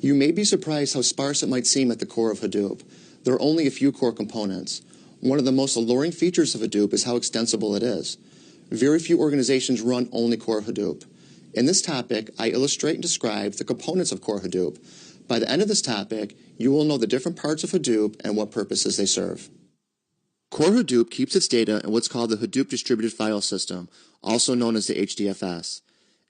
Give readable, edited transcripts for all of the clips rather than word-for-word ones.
You may be surprised how sparse it might seem at the core of Hadoop. There are only a few core components. One of the most alluring features of Hadoop is how extensible it is. Very few organizations run only core Hadoop. In this topic, I illustrate and describe the components of core Hadoop. By the end of this topic, you will know the different parts of Hadoop and what purposes they serve. Core Hadoop keeps its data in what's called the Hadoop Distributed File System, also known as the HDFS.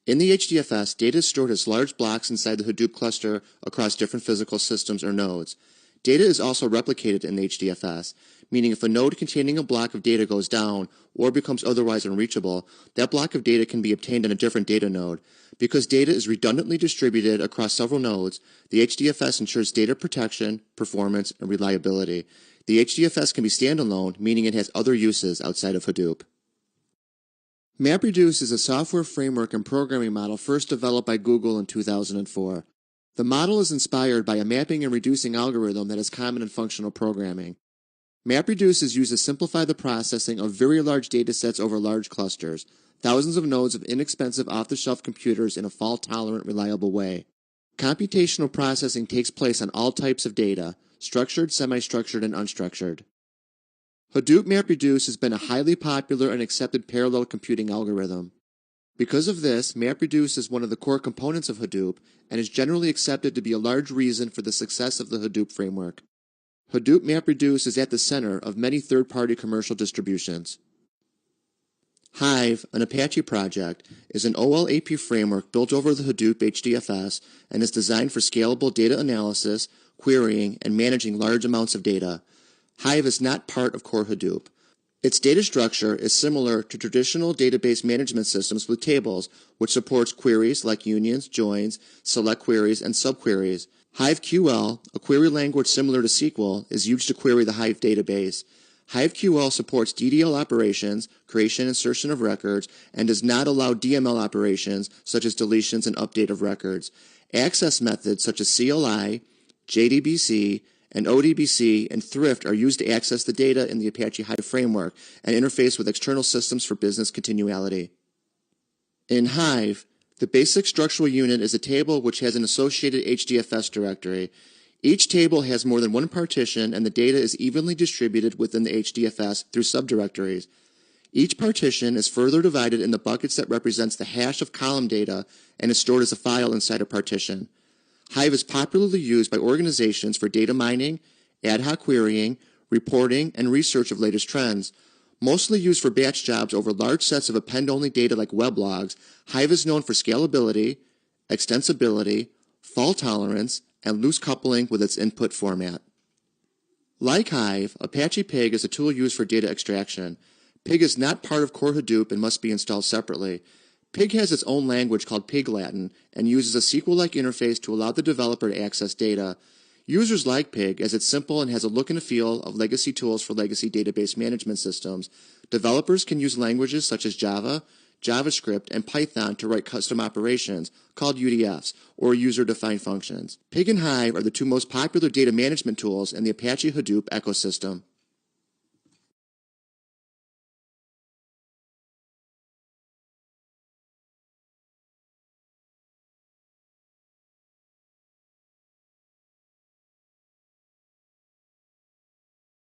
In the HDFS, data is stored as large blocks inside the Hadoop cluster across different physical systems or nodes. Data is also replicated in the HDFS, meaning if a node containing a block of data goes down or becomes otherwise unreachable, that block of data can be obtained on a different data node. Because data is redundantly distributed across several nodes, the HDFS ensures data protection, performance, and reliability. The HDFS can be standalone, meaning it has other uses outside of Hadoop. MapReduce is a software framework and programming model first developed by Google in 2004. The model is inspired by a mapping and reducing algorithm that is common in functional programming. MapReduce is used to simplify the processing of very large datasets over large clusters, thousands of nodes of inexpensive off-the-shelf computers in a fault-tolerant, reliable way. Computational processing takes place on all types of data, structured, semi-structured, and unstructured. Hadoop MapReduce has been a highly popular and accepted parallel computing algorithm. Because of this, MapReduce is one of the core components of Hadoop and is generally accepted to be a large reason for the success of the Hadoop framework. Hadoop MapReduce is at the center of many third-party commercial distributions. Hive, an Apache project, is an OLAP framework built over the Hadoop HDFS and is designed for scalable data analysis, querying, and managing large amounts of data. Hive is not part of core Hadoop. Its data structure is similar to traditional database management systems with tables, which supports queries like unions, joins, select queries, and subqueries. HiveQL, a query language similar to SQL, is used to query the Hive database. HiveQL supports DDL operations, creation and insertion of records, and does not allow DML operations such as deletions and update of records. Access methods such as CLI, JDBC, and ODBC and Thrift are used to access the data in the Apache Hive framework and interface with external systems for business continuity. In Hive, the basic structural unit is a table which has an associated HDFS directory. Each table has more than one partition and the data is evenly distributed within the HDFS through subdirectories. Each partition is further divided into buckets that represents the hash of column data and is stored as a file inside a partition. Hive is popularly used by organizations for data mining, ad hoc querying, reporting, and research of latest trends. Mostly used for batch jobs over large sets of append-only data like weblogs, Hive is known for scalability, extensibility, fault tolerance, and loose coupling with its input format. Like Hive, Apache Pig is a tool used for data extraction. Pig is not part of core Hadoop and must be installed separately. Pig has its own language called Pig Latin and uses a SQL-like interface to allow the developer to access data. Users like Pig as it's simple and has a look and a feel of legacy tools for legacy database management systems. Developers can use languages such as Java, JavaScript, and Python to write custom operations, called UDFs, or user-defined functions. Pig and Hive are the two most popular data management tools in the Apache Hadoop ecosystem.